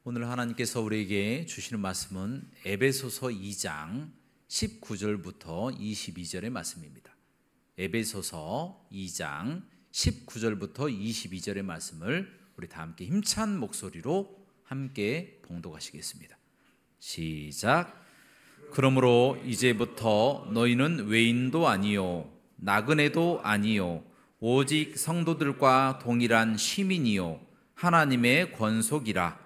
오늘 하나님께서 우리에게 주시는 말씀은 에베소서 2장 19절부터 22절의 말씀입니다. 에베소서 2장 19절부터 22절의 말씀을 우리 다 함께 힘찬 목소리로 함께 봉독하시겠습니다. 시작. 그러므로 이제부터 너희는 외인도 아니요 나그네도 아니요 오직 성도들과 동일한 시민이요 하나님의 권속이라.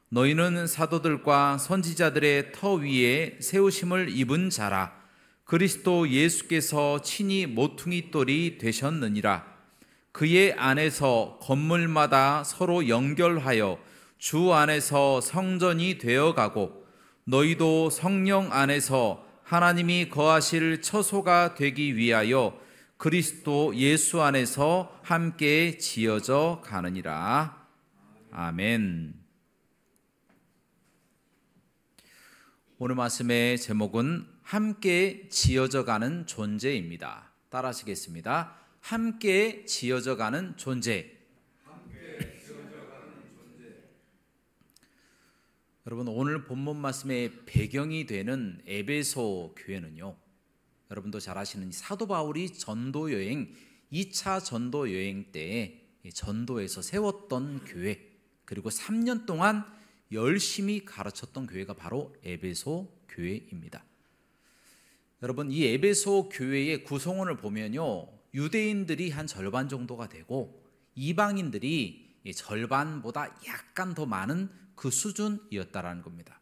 너희는 사도들과 선지자들의 터 위에 세우심을 입은 자라. 그리스도 예수께서 친히 모퉁이 돌이 되셨느니라. 그의 안에서 건물마다 서로 연결하여 주 안에서 성전이 되어가고 너희도 성령 안에서 하나님이 거하실 처소가 되기 위하여 그리스도 예수 안에서 함께 지어져 가느니라. 아멘. 오늘 말씀의 제목은 함께 지어져 가는 존재입니다. 따라 하시겠습니다. 함께 지어져 가는 존재. 여러분, 오늘 본문 말씀의 배경이 되는 에베소 교회는요, 여러분도 잘 아시는 사도 바울이 전도 여행 2차 전도 여행 때 전도에서 세웠던 교회, 그리고 3년 동안 열심히 가르쳤던 교회가 바로 에베소 교회입니다. 여러분, 이 에베소 교회의 구성원을 보면요, 유대인들이 한 절반 정도가 되고 이방인들이 절반보다 약간 더 많은 그 수준이었다라는 겁니다.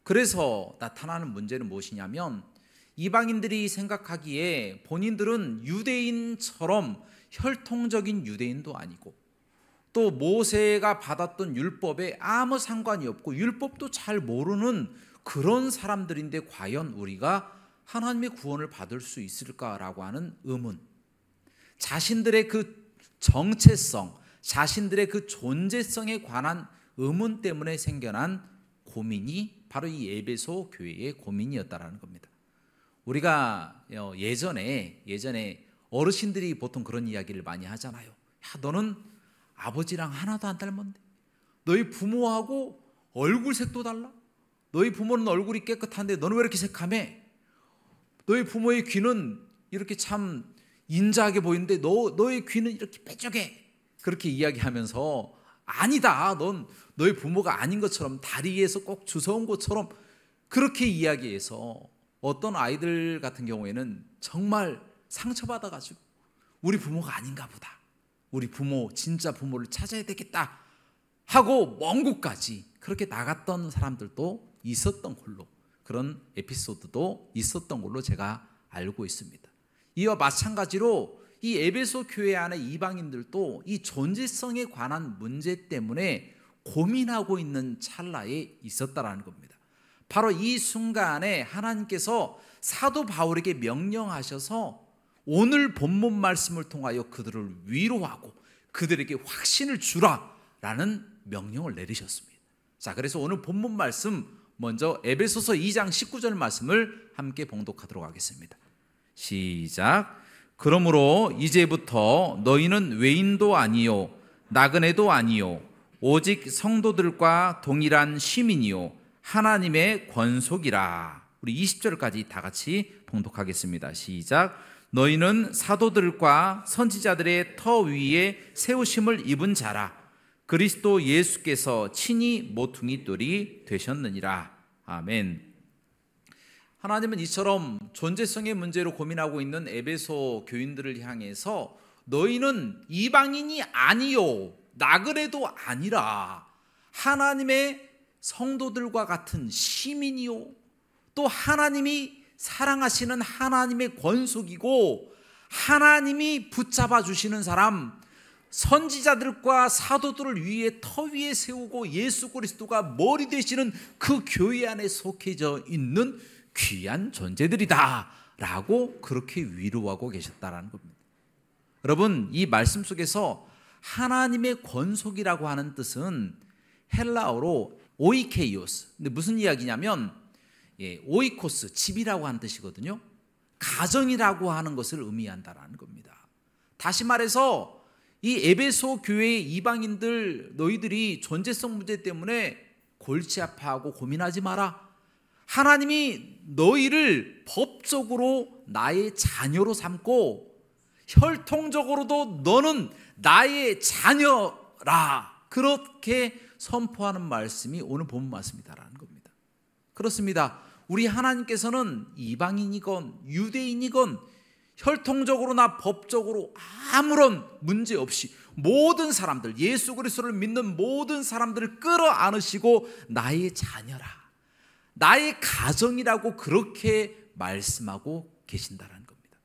그래서 나타나는 문제는 무엇이냐면, 이방인들이 생각하기에 본인들은 유대인처럼 혈통적인 유대인도 아니고 또 모세가 받았던 율법에 아무 상관이 없고 율법도 잘 모르는 그런 사람들인데 과연 우리가 하나님의 구원을 받을 수 있을까라고 하는 의문, 자신들의 그 정체성, 자신들의 그 존재성에 관한 의문 때문에 생겨난 고민이 바로 이 에베소 교회의 고민이었다라는 겁니다. 우리가 예전에 어르신들이 보통 그런 이야기를 많이 하잖아요. 야, 너는 아버지랑 하나도 안 닮았네. 너희 부모하고 얼굴색도 달라. 너희 부모는 얼굴이 깨끗한데 너는 왜 이렇게 새카매? 너희 부모의 귀는 이렇게 참 인자하게 보이는데 너의 귀는 이렇게 빼쪽해. 그렇게 이야기하면서 아니다, 넌 너희 부모가 아닌 것처럼 다리에서 꼭 주워온 것처럼 그렇게 이야기해서 어떤 아이들 같은 경우에는 정말 상처받아가지고 우리 부모가 아닌가 보다, 우리 부모, 진짜 부모를 찾아야 되겠다 하고 먼 곳까지 그렇게 나갔던 사람들도 있었던 걸로, 그런 에피소드도 있었던 걸로 제가 알고 있습니다. 이와 마찬가지로 이 에베소 교회 안에 이방인들도 이 존재성에 관한 문제 때문에 고민하고 있는 찰나에 있었다라는 겁니다. 바로 이 순간에 하나님께서 사도 바울에게 명령하셔서 오늘 본문 말씀을 통하여 그들을 위로하고 그들에게 확신을 주라라는 명령을 내리셨습니다. 자, 그래서 오늘 본문 말씀 먼저 에베소서 2장 19절 말씀을 함께 봉독하도록 하겠습니다. 시작. 그러므로 이제부터 너희는 외인도 아니요 나그네도 아니요 오직 성도들과 동일한 시민이요 하나님의 권속이라. 우리 20절까지 다 같이 봉독하겠습니다. 시작. 너희는 사도들과 선지자들의 터 위에 세우심을 입은 자라. 그리스도 예수께서 친히 모퉁이 돌이 되셨느니라. 아멘. 하나님은 이처럼 존재성의 문제로 고민하고 있는 에베소 교인들을 향해서 너희는 이방인이 아니요 나그네도 아니라 하나님의 성도들과 같은 시민이요 또 하나님이 사랑하시는 하나님의 권속이고 하나님이 붙잡아 주시는 사람, 선지자들과 사도들을 위해 터 위에 세우고 예수 그리스도가 머리 되시는 그 교회 안에 속해져 있는 귀한 존재들이다 라고 그렇게 위로하고 계셨다는 겁니다. 여러분, 이 말씀 속에서 하나님의 권속이라고 하는 뜻은 헬라어로 오이케이오스, 근데 무슨 이야기냐면 오이코스, 집이라고 하는 뜻이거든요. 가정이라고 하는 것을 의미한다라는 겁니다. 다시 말해서 이 에베소 교회의 이방인들, 너희들이 존재성 문제 때문에 골치 아파하고 고민하지 마라. 하나님이 너희를 법적으로 나의 자녀로 삼고 혈통적으로도 너는 나의 자녀라, 그렇게 선포하는 말씀이 오늘 본문 말씀이다라는 겁니다. 그렇습니다. 우리 하나님께서는 이방인이건 유대인이건 혈통적으로나 법적으로 아무런 문제 없이 모든 사람들, 예수 그리스도를 믿는 모든 사람들을 끌어안으시고 나의 자녀라, 나의 가정이라고 그렇게 말씀하고 계신다는 겁니다.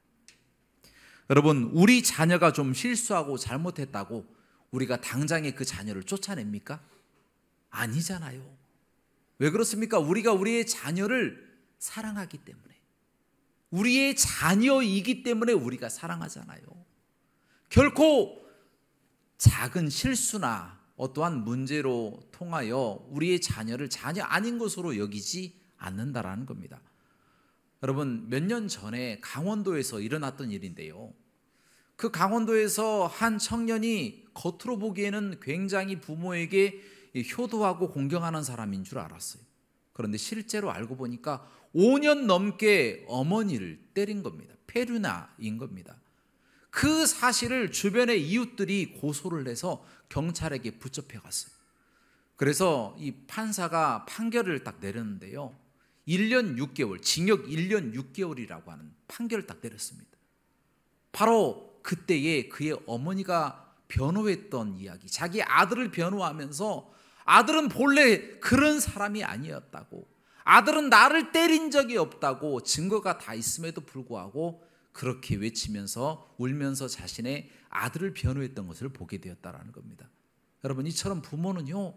여러분, 우리 자녀가 좀 실수하고 잘못했다고 우리가 당장에 그 자녀를 쫓아냅니까? 아니잖아요. 왜 그렇습니까? 우리가 우리의 자녀를 사랑하기 때문에, 우리의 자녀이기 때문에 우리가 사랑하잖아요. 결코 작은 실수나 어떠한 문제로 통하여 우리의 자녀를 자녀 아닌 것으로 여기지 않는다라는 겁니다. 여러분, 몇 년 전에 강원도에서 일어났던 일인데요, 그 강원도에서 한 청년이 겉으로 보기에는 굉장히 부모에게 효도하고 공경하는 사람인 줄 알았어요. 그런데 실제로 알고 보니까 5년 넘게 어머니를 때린 겁니다. 페류나인 겁니다. 그 사실을 주변의 이웃들이 고소를 해서 경찰에게 붙잡혀 갔어요. 그래서 이 판사가 판결을 딱 내렸는데요, 1년 6개월, 징역 1년 6개월이라고 하는 판결을 딱 내렸습니다. 바로 그때에 그의 어머니가 변호했던 이야기, 자기 아들을 변호하면서 아들은 본래 그런 사람이 아니었다고, 아들은 나를 때린 적이 없다고 증거가 다 있음에도 불구하고 그렇게 외치면서 울면서 자신의 아들을 변호했던 것을 보게 되었다라는 겁니다. 여러분, 이처럼 부모는요,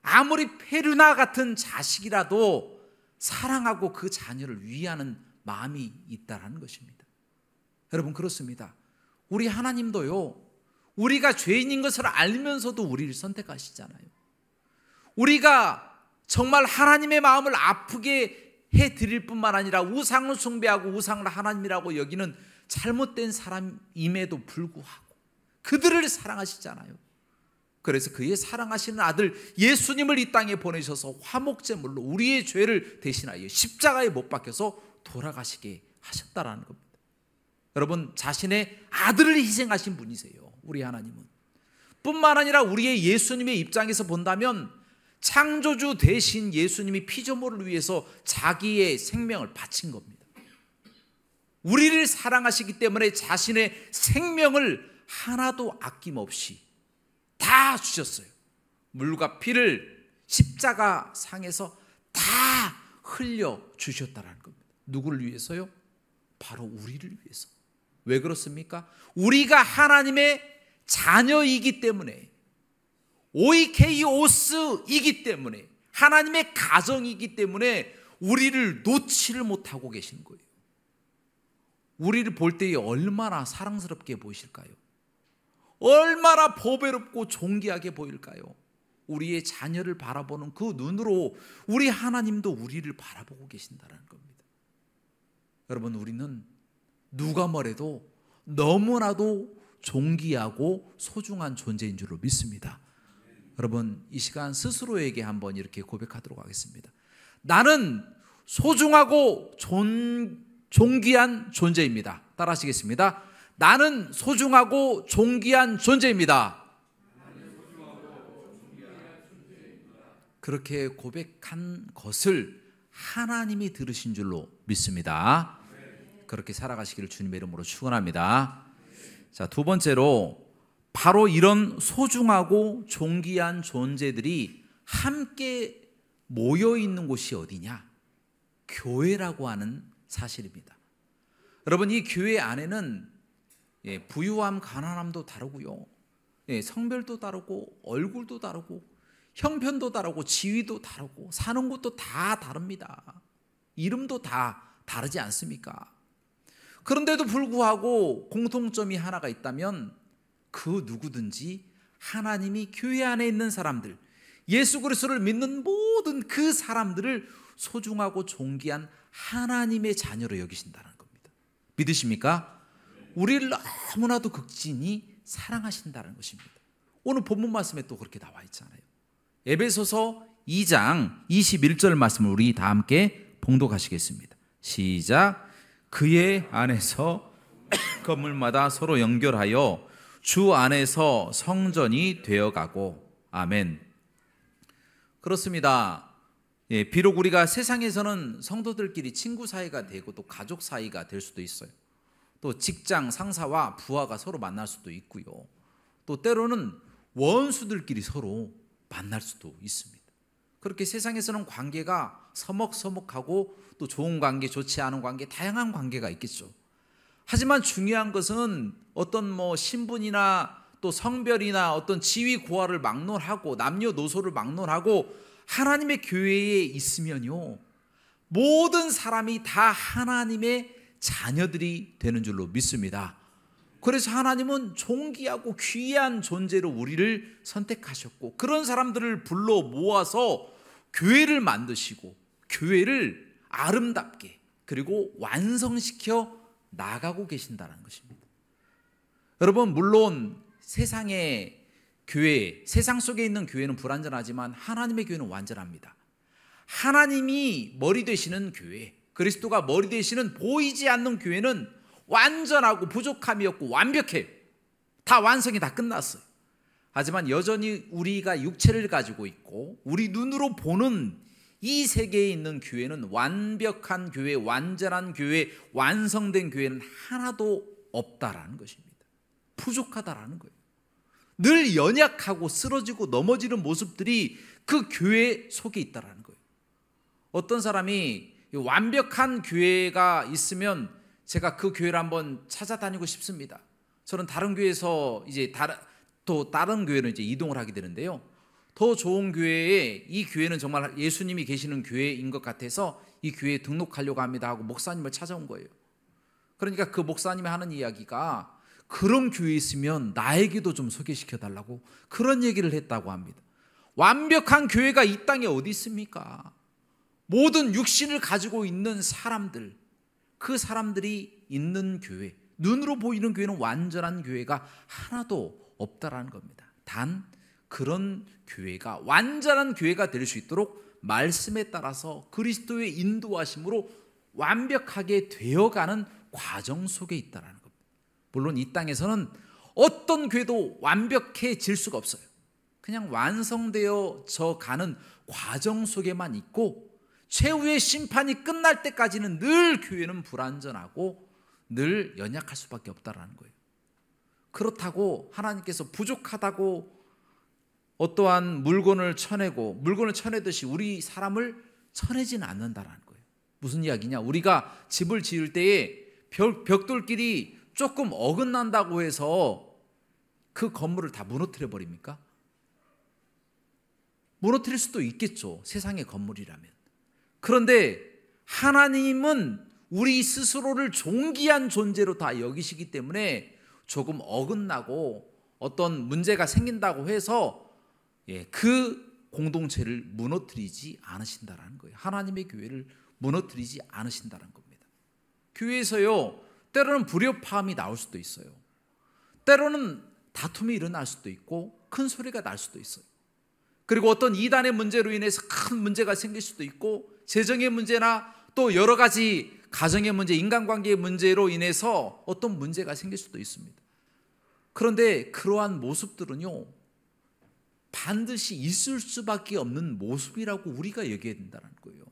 아무리 페르나 같은 자식이라도 사랑하고 그 자녀를 위하는 마음이 있다라는 것입니다. 여러분, 그렇습니다. 우리 하나님도요, 우리가 죄인인 것을 알면서도 우리를 선택하시잖아요. 우리가 정말 하나님의 마음을 아프게 해드릴 뿐만 아니라 우상을 숭배하고 우상을 하나님이라고 여기는 잘못된 사람임에도 불구하고 그들을 사랑하시잖아요. 그래서 그의 사랑하시는 아들 예수님을 이 땅에 보내셔서 화목제물로 우리의 죄를 대신하여 십자가에 못 박혀서 돌아가시게 하셨다라는 겁니다. 여러분, 자신의 아들을 희생하신 분이세요. 우리 하나님은. 뿐만 아니라 우리의 예수님의 입장에서 본다면 창조주 대신 예수님이 피조물을 위해서 자기의 생명을 바친 겁니다. 우리를 사랑하시기 때문에 자신의 생명을 하나도 아낌없이 다 주셨어요. 물과 피를 십자가 상에서 다 흘려 주셨다는 겁니다. 누구를 위해서요? 바로 우리를 위해서. 왜 그렇습니까? 우리가 하나님의 자녀이기 때문에, 오이케이오스이기 때문에, 하나님의 가정이기 때문에 우리를 놓지를 못하고 계신 거예요. 우리를 볼 때에 얼마나 사랑스럽게 보이실까요? 얼마나 보배롭고 존귀하게 보일까요? 우리의 자녀를 바라보는 그 눈으로 우리 하나님도 우리를 바라보고 계신다는 겁니다. 여러분, 우리는 누가 뭐래도 너무나도 존귀하고 소중한 존재인 줄로 믿습니다. 여러분, 이 시간 스스로에게 한번 이렇게 고백하도록 하겠습니다. 나는 소중하고 존귀한 존재입니다. 따라 하시겠습니다. 나는 소중하고 존귀한 존재입니다. 그렇게 고백한 것을 하나님이 들으신 줄로 믿습니다. 그렇게 살아가시기를 주님의 이름으로 축원합니다. 자, 두 번째로 바로 이런 소중하고 존귀한 존재들이 함께 모여 있는 곳이 어디냐? 교회라고 하는 사실입니다. 여러분, 이 교회 안에는 부유함, 가난함도 다르고요, 성별도 다르고 얼굴도 다르고 형편도 다르고 지위도 다르고 사는 곳도 다 다릅니다. 이름도 다 다르지 않습니까? 그런데도 불구하고 공통점이 하나가 있다면 그 누구든지 하나님이 교회 안에 있는 사람들, 예수 그리스도를 믿는 모든 그 사람들을 소중하고 존귀한 하나님의 자녀로 여기신다는 겁니다. 믿으십니까? 우리를 너무나도 극진히 사랑하신다는 것입니다. 오늘 본문 말씀에 또 그렇게 나와 있잖아요. 에베소서 2장 21절 말씀을 우리 다 함께 봉독하시겠습니다. 시작. 그의 안에서 건물마다 서로 연결하여 주 안에서 성전이 되어가고. 아멘. 그렇습니다. 비록 우리가 세상에서는 성도들끼리 친구 사이가 되고 또 가족 사이가 될 수도 있어요. 또 직장 상사와 부하가 서로 만날 수도 있고요. 또 때로는 원수들끼리 서로 만날 수도 있습니다. 그렇게 세상에서는 관계가 서먹서먹하고 또 좋은 관계, 좋지 않은 관계, 다양한 관계가 있겠죠. 하지만 중요한 것은 어떤 신분이나 또 성별이나 어떤 지위 고하를 막론하고 남녀노소를 막론하고 하나님의 교회에 있으면요, 모든 사람이 다 하나님의 자녀들이 되는 줄로 믿습니다. 그래서 하나님은 존귀하고 귀한 존재로 우리를 선택하셨고, 그런 사람들을 불러 모아서 교회를 만드시고 교회를 아름답게 그리고 완성시켜 나가고 계신다는 것입니다. 여러분, 물론 세상의 교회, 세상 속에 있는 교회는 불완전하지만 하나님의 교회는 완전합니다. 하나님이 머리 되시는 교회, 그리스도가 머리 되시는 보이지 않는 교회는 완전하고 부족함이 없고 완벽해요. 다 완성이 다 끝났어요. 하지만 여전히 우리가 육체를 가지고 있고 우리 눈으로 보는 이 세계에 있는 교회는 완벽한 교회, 완전한 교회, 완성된 교회는 하나도 없다라는 것입니다. 부족하다라는 거예요. 늘 연약하고 쓰러지고 넘어지는 모습들이 그 교회 속에 있다라는 거예요. 어떤 사람이 완벽한 교회가 있으면 제가 그 교회를 한번 찾아다니고 싶습니다. 저는 다른 교회에서 이제 다른 교회로 이제 이동을 하게 되는데요. 더 좋은 교회에, 이 교회는 정말 예수님이 계시는 교회인 것 같아서 이 교회에 등록하려고 합니다 하고 목사님을 찾아온 거예요. 그러니까 그 목사님이 하는 이야기가 그런 교회에 있으면 나에게도 좀 소개시켜 달라고 그런 얘기를 했다고 합니다. 완벽한 교회가 이 땅에 어디 있습니까? 모든 육신을 가지고 있는 사람들, 그 사람들이 있는 교회, 눈으로 보이는 교회는 완전한 교회가 하나도 없다라는 겁니다. 단 그런 교회가 완전한 교회가 될 수 있도록 말씀에 따라서 그리스도의 인도하심으로 완벽하게 되어가는 과정 속에 있다라는 겁니다. 물론 이 땅에서는 어떤 교회도 완벽해질 수가 없어요. 그냥 완성되어져 가는 과정 속에만 있고 최후의 심판이 끝날 때까지는 늘 교회는 불완전하고 늘 연약할 수밖에 없다라는 거예요. 그렇다고 하나님께서 부족하다고 어떠한 물건을 쳐내고 물건을 쳐내듯이 우리 사람을 쳐내지는 않는다라는 거예요. 무슨 이야기냐? 우리가 집을 지을 때에 벽돌끼리 조금 어긋난다고 해서 그 건물을 다 무너뜨려 버립니까? 무너뜨릴 수도 있겠죠. 세상의 건물이라면. 그런데 하나님은 우리 스스로를 존귀한 존재로 다 여기시기 때문에 조금 어긋나고 어떤 문제가 생긴다고 해서 그 공동체를 무너뜨리지 않으신다라는 거예요. 하나님의 교회를 무너뜨리지 않으신다는 겁니다. 교회에서요, 때로는 불협화음이 나올 수도 있어요. 때로는 다툼이 일어날 수도 있고 큰 소리가 날 수도 있어요. 그리고 어떤 이단의 문제로 인해서 큰 문제가 생길 수도 있고 재정의 문제나 또 여러 가지 가정의 문제, 인간관계의 문제로 인해서 어떤 문제가 생길 수도 있습니다. 그런데 그러한 모습들은요, 반드시 있을 수밖에 없는 모습이라고 우리가 얘기해야 된다는 거예요.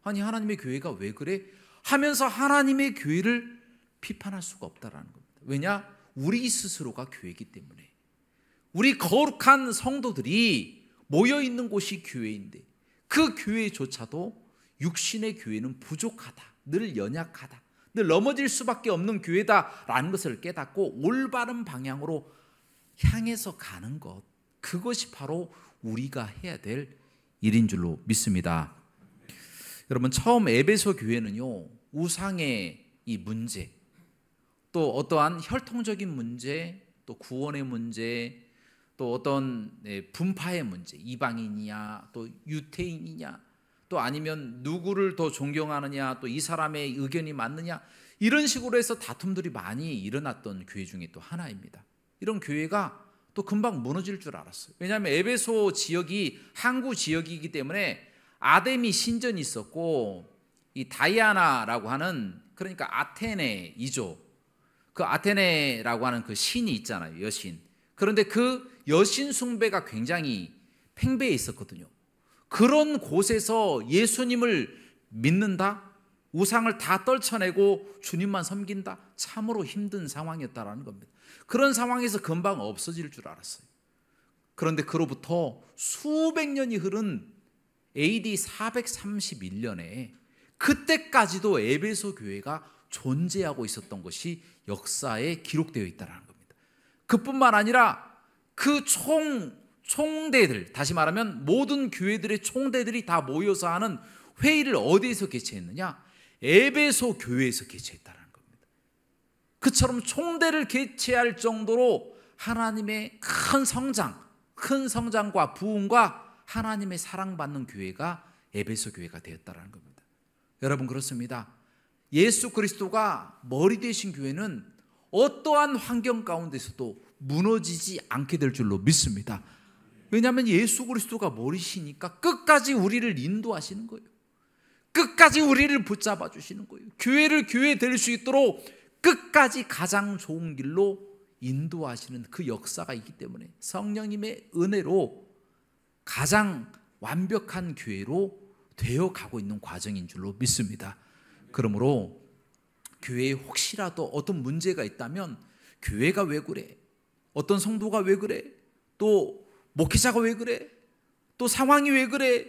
아니, 하나님의 교회가 왜 그래? 하면서 하나님의 교회를 비판할 수가 없다는 겁니다. 왜냐? 우리 스스로가 교회이기 때문에. 우리 거룩한 성도들이 모여있는 곳이 교회인데 그 교회조차도 육신의 교회는 부족하다, 늘 연약하다, 늘 넘어질 수밖에 없는 교회다라는 것을 깨닫고 올바른 방향으로 향해서 가는 것, 그것이 바로 우리가 해야 될 일인 줄로 믿습니다. 여러분, 처음 에베소 교회는요, 우상의 이 문제, 또 어떠한 혈통적인 문제, 또 구원의 문제, 또 어떤 분파의 문제, 이방인이냐 또 유태인이냐 또 아니면 누구를 더 존경하느냐, 또 이 사람의 의견이 맞느냐, 이런 식으로 해서 다툼들이 많이 일어났던 교회 중에 또 하나입니다. 이런 교회가 또 금방 무너질 줄 알았어요. 왜냐하면 에베소 지역이 항구 지역이기 때문에 아데미 신전이 있었고, 이 다이아나라고 하는, 그러니까 아테네이죠. 그 아테네라고 하는 그 신이 있잖아요, 여신. 그런데 그 여신 숭배가 굉장히 팽배해 있었거든요. 그런 곳에서 예수님을 믿는다? 우상을 다 떨쳐내고 주님만 섬긴다? 참으로 힘든 상황이었다라는 겁니다. 그런 상황에서 금방 없어질 줄 알았어요. 그런데 그로부터 수백 년이 흐른 AD 431년에 그때까지도 에베소 교회가 존재하고 있었던 것이 역사에 기록되어 있다는 겁니다. 그뿐만 아니라 그 총대들, 다시 말하면 모든 교회들의 총대들이 다 모여서 하는 회의를 어디에서 개최했느냐? 에베소 교회에서 개최했다는 겁니다. 그처럼 총대를 개최할 정도로 하나님의 큰 성장과 부흥과 하나님의 사랑받는 교회가 에베소 교회가 되었다는 겁니다. 여러분, 그렇습니다. 예수 그리스도가 머리 되신 교회는 어떠한 환경 가운데서도 무너지지 않게 될 줄로 믿습니다. 왜냐하면 예수 그리스도가 머리시니까 끝까지 우리를 인도하시는 거예요. 끝까지 우리를 붙잡아 주시는 거예요. 교회를 교회 될 수 있도록 끝까지 가장 좋은 길로 인도하시는 그 역사가 있기 때문에 성령님의 은혜로 가장 완벽한 교회로 되어가고 있는 과정인 줄로 믿습니다. 그러므로 교회에 혹시라도 어떤 문제가 있다면 교회가 왜 그래? 어떤 성도가 왜 그래? 또 목회자가 왜 그래? 또 상황이 왜 그래?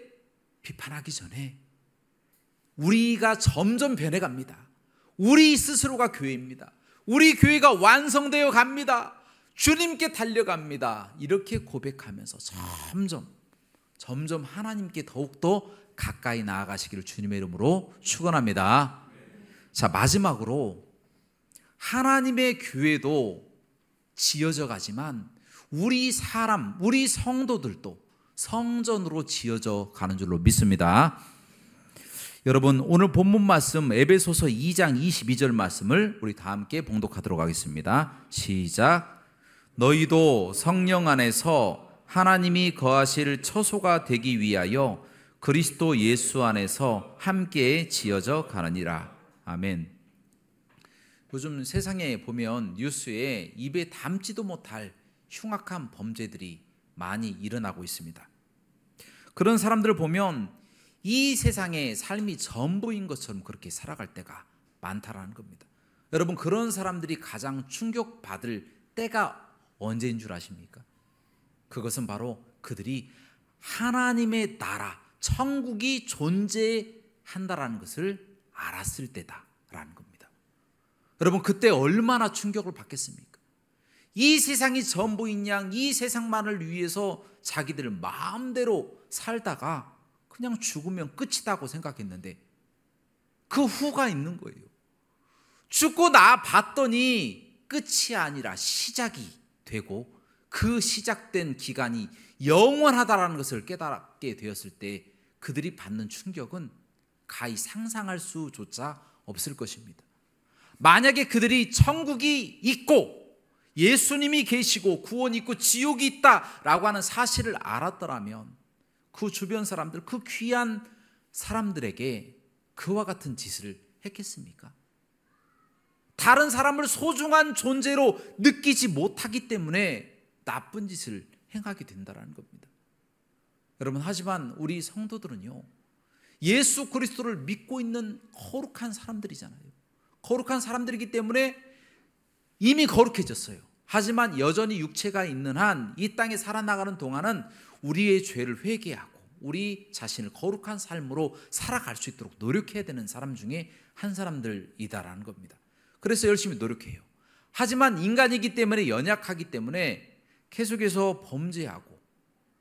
비판하기 전에 우리가 점점 변해갑니다. 우리 스스로가 교회입니다. 우리 교회가 완성되어 갑니다. 주님께 달려갑니다. 이렇게 고백하면서 점점 하나님께 더욱더 가까이 나아가시기를 주님의 이름으로 축원합니다. 자, 마지막으로 하나님의 교회도 지어져 가지만 우리 성도들도 성전으로 지어져 가는 줄로 믿습니다. 여러분, 오늘 본문 말씀 에베소서 2장 22절 말씀을 우리 다 함께 봉독하도록 하겠습니다. 시작. 너희도 성령 안에서 하나님이 거하실 처소가 되기 위하여 그리스도 예수 안에서 함께 지어져 가느니라. 아멘. 요즘 세상에 보면 뉴스에 입에 담지도 못할 흉악한 범죄들이 많이 일어나고 있습니다. 그런 사람들을 보면 이 세상의 삶이 전부인 것처럼 그렇게 살아갈 때가 많다라는 겁니다. 여러분, 그런 사람들이 가장 충격받을 때가 언제인 줄 아십니까? 그것은 바로 그들이 하나님의 나라, 천국이 존재한다라는 것을 알았을 때다라는 겁니다. 여러분, 그때 얼마나 충격을 받겠습니까? 이 세상이 전부인 양, 이 세상만을 위해서 자기들 마음대로 살다가 그냥 죽으면 끝이다고 생각했는데 그 후가 있는 거예요. 죽고 나 봤더니 끝이 아니라 시작이 되고 그 시작된 기간이 영원하다라는 것을 깨닫게 되었을 때 그들이 받는 충격은 가히 상상할 수조차 없을 것입니다. 만약에 그들이 천국이 있고 예수님이 계시고 구원이 있고 지옥이 있다라고 하는 사실을 알았더라면 그 주변 사람들, 그 귀한 사람들에게 그와 같은 짓을 했겠습니까? 다른 사람을 소중한 존재로 느끼지 못하기 때문에 나쁜 짓을 행하게 된다는 겁니다. 여러분, 하지만 우리 성도들은요, 예수 그리스도를 믿고 있는 거룩한 사람들이잖아요. 거룩한 사람들이기 때문에 이미 거룩해졌어요. 하지만 여전히 육체가 있는 한 이 땅에 살아나가는 동안은 우리의 죄를 회개하고 우리 자신을 거룩한 삶으로 살아갈 수 있도록 노력해야 되는 사람 중에 한 사람들이다라는 겁니다. 그래서 열심히 노력해요. 하지만 인간이기 때문에 연약하기 때문에 계속해서 범죄하고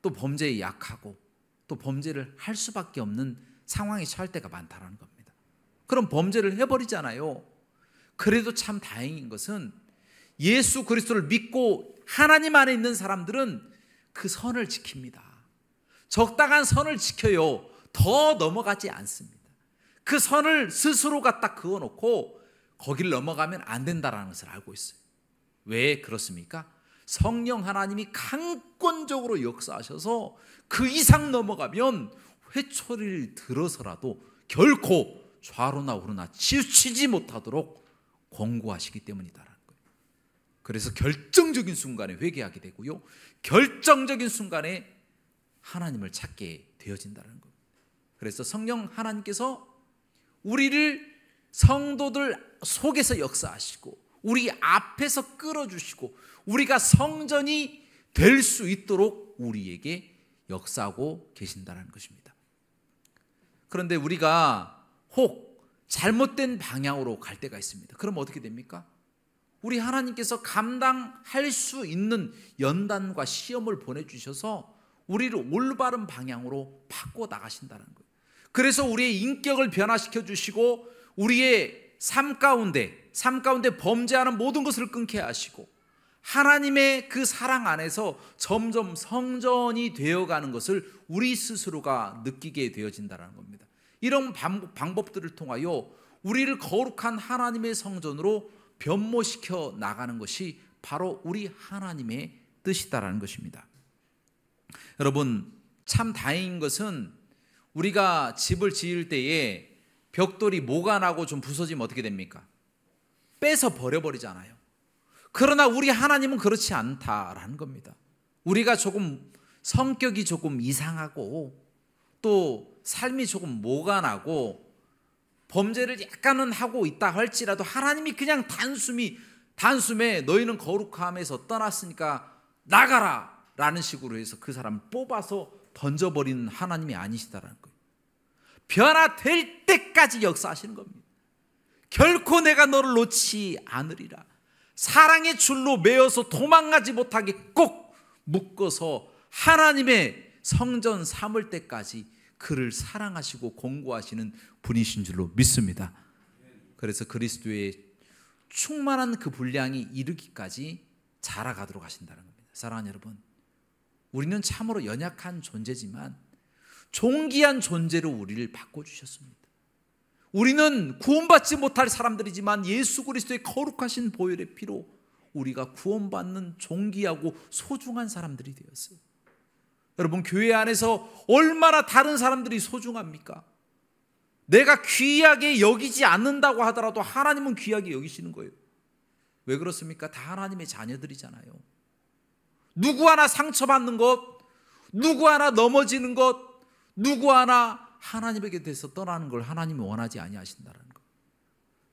또 범죄에 약하고 또 범죄를 할 수밖에 없는 상황에 처할 때가 많다는 겁니다. 그럼 범죄를 해버리잖아요. 그래도 참 다행인 것은 예수 그리스도를 믿고 하나님 안에 있는 사람들은 그 선을 지킵니다. 적당한 선을 지켜요. 더 넘어가지 않습니다. 그 선을 스스로가 딱 그어놓고 거기를 넘어가면 안 된다라는 것을 알고 있어요. 왜 그렇습니까? 성령 하나님이 강권적으로 역사하셔서 그 이상 넘어가면 회초리를 들어서라도 결코 좌로나 우로나 치우치지 못하도록 권고하시기 때문이다라는 거예요. 그래서 결정적인 순간에 회개하게 되고요, 결정적인 순간에 하나님을 찾게 되어진다는 거예요. 그래서 성령 하나님께서 우리를 성도들 속에서 역사하시고 우리 앞에서 끌어주시고 우리가 성전이 될 수 있도록 우리에게 역사하고 계신다는 것입니다. 그런데 우리가 혹 잘못된 방향으로 갈 때가 있습니다. 그럼 어떻게 됩니까? 우리 하나님께서 감당할 수 있는 연단과 시험을 보내주셔서 우리를 올바른 방향으로 바꿔 나가신다는 거예요. 그래서 우리의 인격을 변화시켜 주시고 우리의 삶 가운데 범죄하는 모든 것을 끊게 하시고 하나님의 그 사랑 안에서 점점 성전이 되어가는 것을 우리 스스로가 느끼게 되어진다는 겁니다. 이런 방법들을 통하여 우리를 거룩한 하나님의 성전으로 변모시켜 나가는 것이 바로 우리 하나님의 뜻이다라는 것입니다. 여러분, 참 다행인 것은 우리가 집을 지을 때에 벽돌이 모가 나고 좀 부서지면 어떻게 됩니까? 빼서 버려버리잖아요. 그러나 우리 하나님은 그렇지 않다라는 겁니다. 우리가 조금 성격이 조금 이상하고 또 삶이 조금 모가 나고 범죄를 약간은 하고 있다 할지라도 하나님이 그냥 단숨에 너희는 거룩함에서 떠났으니까 나가라 라는 식으로 해서 그 사람을 뽑아서 던져버리는 하나님이 아니시다라는 거예요. 변화될 때까지 역사하시는 겁니다. 결코 내가 너를 놓지 않으리라. 사랑의 줄로 매어서 도망가지 못하게 꼭 묶어서 하나님의 성전 삼을 때까지 그를 사랑하시고 공고하시는 분이신 줄로 믿습니다. 그래서 그리스도의 충만한 그 분량이 이르기까지 자라가도록 하신다는 겁니다. 사랑하는 여러분, 우리는 참으로 연약한 존재지만 존귀한 존재로 우리를 바꿔주셨습니다. 우리는 구원받지 못할 사람들이지만 예수 그리스도의 거룩하신 보혈의 피로 우리가 구원받는 존귀하고 소중한 사람들이 되었어요. 여러분, 교회 안에서 얼마나 다른 사람들이 소중합니까? 내가 귀하게 여기지 않는다고 하더라도 하나님은 귀하게 여기시는 거예요. 왜 그렇습니까? 다 하나님의 자녀들이잖아요. 누구 하나 상처받는 것, 누구 하나 넘어지는 것, 누구 하나 하나님에게 대해서 떠나는 걸 하나님이 원하지 아니하신다는 것.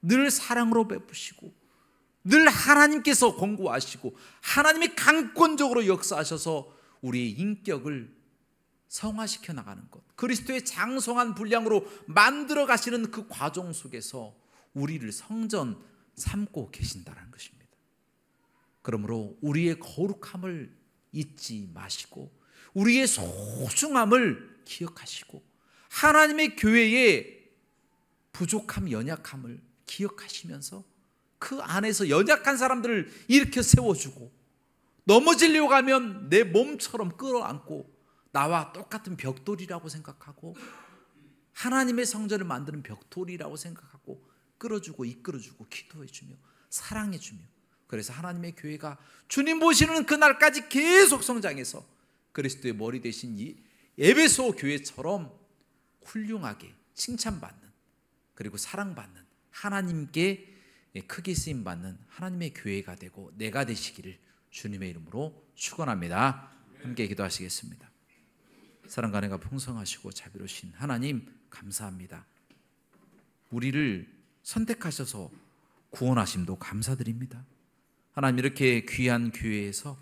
늘 사랑으로 베푸시고 늘 하나님께서 권고하시고 하나님이 강권적으로 역사하셔서 우리의 인격을 성화시켜 나가는 것, 그리스도의 장성한 분량으로 만들어 가시는 그 과정 속에서 우리를 성전 삼고 계신다는 것입니다. 그러므로 우리의 거룩함을 잊지 마시고 우리의 소중함을 기억하시고 하나님의 교회의 부족함, 연약함을 기억하시면서 그 안에서 연약한 사람들을 일으켜 세워주고 넘어지려고 하면 내 몸처럼 끌어안고 나와 똑같은 벽돌이라고 생각하고 하나님의 성전을 만드는 벽돌이라고 생각하고 끌어주고 이끌어주고 기도해주며 사랑해주며, 그래서 하나님의 교회가 주님 보시는 그날까지 계속 성장해서 그리스도의 머리 되신 이 에베소 교회처럼 훌륭하게 칭찬받는, 그리고 사랑받는, 하나님께 크게 쓰임받는 하나님의 교회가 되고 내가 되시기를 주님의 이름으로 축원합니다. 함께 기도하시겠습니다. 사랑과 은혜가 풍성하시고 자비로우신 하나님, 감사합니다. 우리를 선택하셔서 구원하심도 감사드립니다. 하나님, 이렇게 귀한 교회에서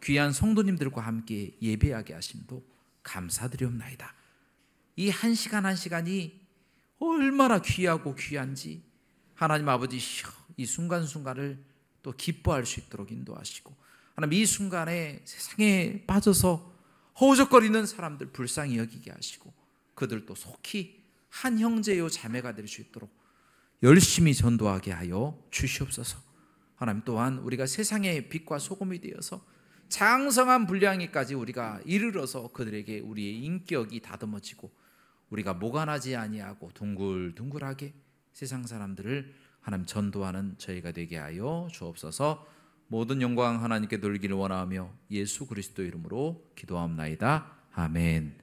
귀한 성도님들과 함께 예배하게 하심도 감사드리옵나이다. 이 한 시간 한 시간이 얼마나 귀하고 귀한지 하나님 아버지, 이 순간순간을 또 기뻐할 수 있도록 인도하시고, 하나님 이 순간에 세상에 빠져서 허우적거리는 사람들 불쌍히 여기게 하시고 그들도 속히 한 형제요 자매가 될 수 있도록 열심히 전도하게 하여 주시옵소서. 하나님 또한 우리가 세상의 빛과 소금이 되어서 장성한 분량에까지 우리가 이르러서 그들에게 우리의 인격이 다듬어지고 우리가 모관하지 아니하고 둥글둥글하게 세상 사람들을 하나님 전도하는 저희가 되게 하여 주옵소서. 모든 영광 하나님께 돌기를 원하며 예수 그리스도 이름으로 기도합나이다. 아멘.